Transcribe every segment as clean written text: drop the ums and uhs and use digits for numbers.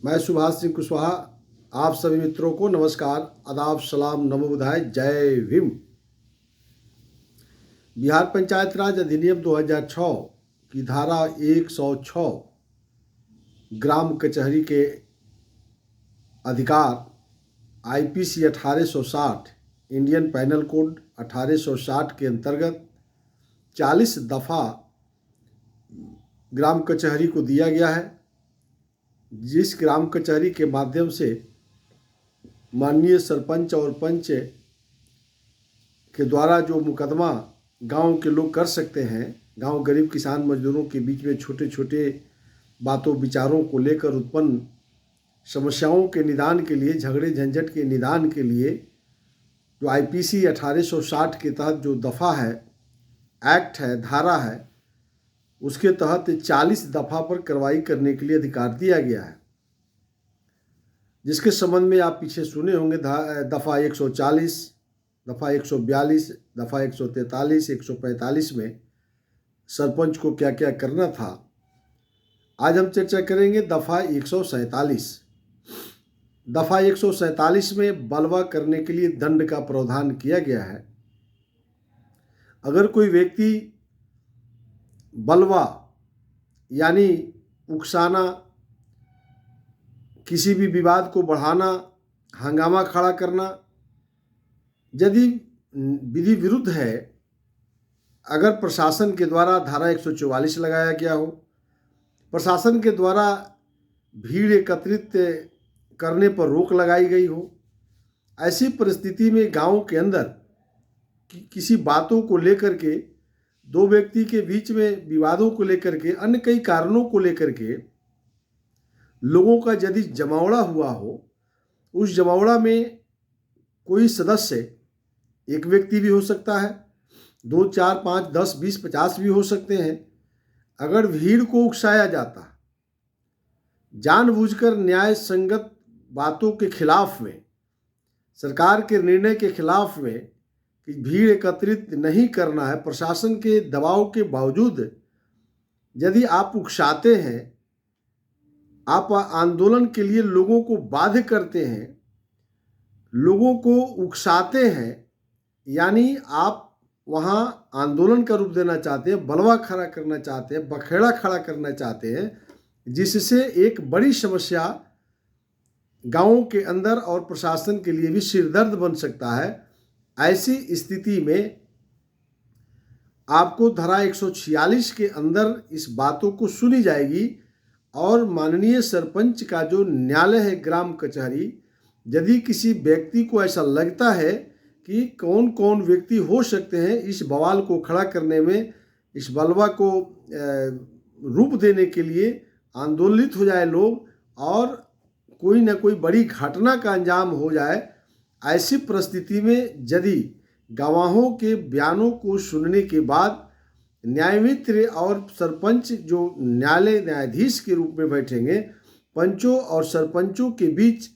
मैं सुभाष सिंह कुशवाहा आप सभी मित्रों को नमस्कार, आदाब, सलाम, नमो बुधाय, जय भीम। बिहार पंचायत राज अधिनियम 2006 की धारा 106 ग्राम कचहरी के अधिकार आईपीसी 1860 इंडियन पैनल कोड 1860 के अंतर्गत 40 दफ़ा ग्राम कचहरी को दिया गया है, जिस ग्राम कचहरी के माध्यम से माननीय सरपंच और पंच के द्वारा जो मुकदमा गांव के लोग कर सकते हैं, गांव गरीब किसान मजदूरों के बीच में छोटे छोटे बातों विचारों को लेकर उत्पन्न समस्याओं के निदान के लिए, झगड़े झंझट के निदान के लिए जो आईपीसी 1860 के तहत जो दफ़ा है, एक्ट है, धारा है, उसके तहत 40 दफ़ा पर कार्रवाई करने के लिए अधिकार दिया गया है, जिसके संबंध में आप पीछे सुने होंगे। दफ़ा 140, दफ़ा 142, दफ़ा 143, 145 में सरपंच को क्या क्या करना था। आज हम चर्चा करेंगे दफ़ा 147। दफ़ा 147 में बलवा करने के लिए दंड का प्रावधान किया गया है। अगर कोई व्यक्ति बलवा यानी उकसाना, किसी भी विवाद को बढ़ाना, हंगामा खड़ा करना, यदि विधि विरुद्ध है, अगर प्रशासन के द्वारा धारा 144 लगाया गया हो, प्रशासन के द्वारा भीड़ एकत्रित करने पर रोक लगाई गई हो, ऐसी परिस्थिति में गांव के अंदर किसी बातों को लेकर के, दो व्यक्ति के बीच में विवादों को लेकर के, अन्य कई कारणों को लेकर के लोगों का यदि जमावड़ा हुआ हो, उस जमावड़ा में कोई सदस्य, एक व्यक्ति भी हो सकता है, 2, 4, 5, 10, 20, 50 भी हो सकते हैं, अगर भीड़ को उकसाया जाता, जानबूझकर न्याय संगत बातों के खिलाफ में, सरकार के निर्णय के खिलाफ में कि भीड़ एकत्रित नहीं करना है, प्रशासन के दबाव के बावजूद यदि आप उकसाते हैं, आप आंदोलन के लिए लोगों को बाध्य करते हैं, लोगों को उकसाते हैं, यानी आप वहाँ आंदोलन का रूप देना चाहते हैं, बलवा खड़ा करना चाहते हैं, बखेड़ा खड़ा करना चाहते हैं, जिससे एक बड़ी समस्या गांवों के अंदर और प्रशासन के लिए भी सिरदर्द बन सकता है। ऐसी स्थिति में आपको धारा 146 के अंदर इस बातों को सुनी जाएगी और माननीय सरपंच का जो न्यायालय है, ग्राम कचहरी, यदि किसी व्यक्ति को ऐसा लगता है कि कौन कौन व्यक्ति हो सकते हैं इस बवाल को खड़ा करने में, इस बलवा को रूप देने के लिए आंदोलित हो जाए लोग और कोई न कोई बड़ी घटना का अंजाम हो जाए, ऐसी परिस्थिति में यदि गवाहों के बयानों को सुनने के बाद न्यायमित्र और सरपंच जो न्यायालय न्यायाधीश के रूप में बैठेंगे, पंचों और सरपंचों के बीच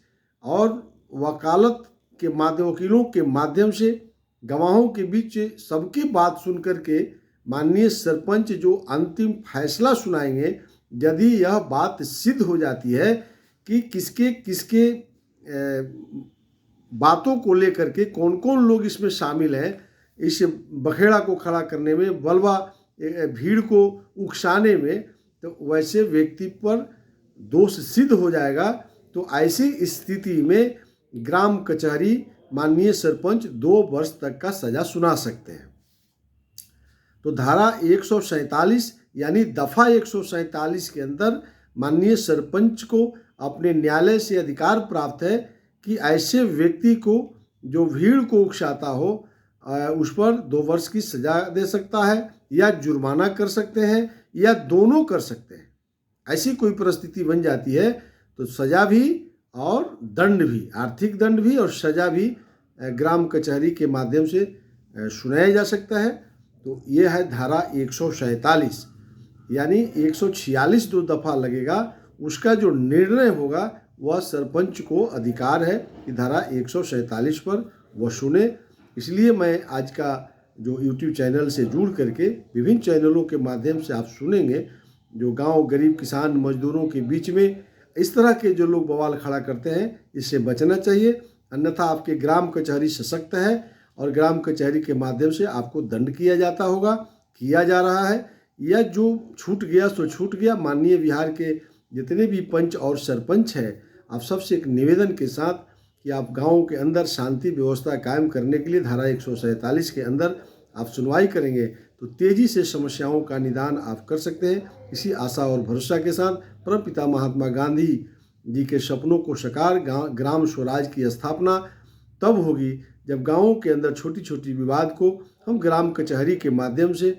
और वकालत के माध्यम, वकीलों के माध्यम से गवाहों के बीच सबकी बात सुनकर के माननीय सरपंच जो अंतिम फैसला सुनाएंगे, यदि यह बात सिद्ध हो जाती है कि किसके किसके बातों को लेकर के कौन कौन लोग इसमें शामिल हैं, इस बखेड़ा को खड़ा करने में, बलवा भीड़ को उकसाने में, तो वैसे व्यक्ति पर दोष सिद्ध हो जाएगा। तो ऐसी स्थिति में ग्राम कचहरी माननीय सरपंच 2 वर्ष तक का सजा सुना सकते हैं। तो धारा 147 यानी दफ़ा 147 के अंदर माननीय सरपंच को अपने न्यायालय से अधिकार प्राप्त है कि ऐसे व्यक्ति को जो भीड़ को उकसाता हो उस पर 2 वर्ष की सजा दे सकता है, या जुर्माना कर सकते हैं, या दोनों कर सकते हैं। ऐसी कोई परिस्थिति बन जाती है तो सजा भी और दंड भी, आर्थिक दंड भी और सजा भी ग्राम कचहरी के माध्यम से सुनाया जा सकता है। तो ये है धारा 147, यानी 146 जो दफ़ा लगेगा उसका जो निर्णय होगा वह सरपंच को अधिकार है कि धारा 147 पर वह सुने। इसलिए मैं आज का जो YouTube चैनल से जुड़ करके विभिन्न चैनलों के माध्यम से आप सुनेंगे जो गांव गरीब किसान मजदूरों के बीच में इस तरह के जो लोग बवाल खड़ा करते हैं इससे बचना चाहिए, अन्यथा आपके ग्राम कचहरी सशक्त है और ग्राम कचहरी के माध्यम से आपको दंड किया जाता होगा, किया जा रहा है। या जो छूट गया सो छूट गया। माननीय बिहार के जितने भी पंच और सरपंच हैं, आप सबसे एक निवेदन के साथ कि आप गाँव के अंदर शांति व्यवस्था कायम करने के लिए धारा 147 के अंदर आप सुनवाई करेंगे तो तेज़ी से समस्याओं का निदान आप कर सकते हैं। इसी आशा और भरोसा के साथ परमपिता महात्मा गांधी जी के सपनों को साकार, ग्राम स्वराज की स्थापना तब होगी जब गाँवों के अंदर छोटी छोटी विवाद को हम ग्राम कचहरी के माध्यम से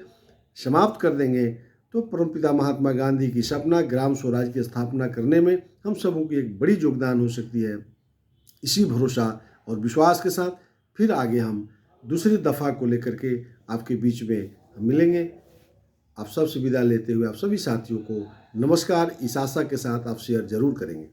समाप्त कर देंगे। तो परमपिता महात्मा गांधी की सपना ग्राम स्वराज की स्थापना करने में हम सबों की एक बड़ी योगदान हो सकती है। इसी भरोसा और विश्वास के साथ फिर आगे हम दूसरी दफ़ा को लेकर के आपके बीच में मिलेंगे। आप सबसे विदा लेते हुए आप सभी साथियों को नमस्कार, इस आशा के साथ आप शेयर जरूर करेंगे।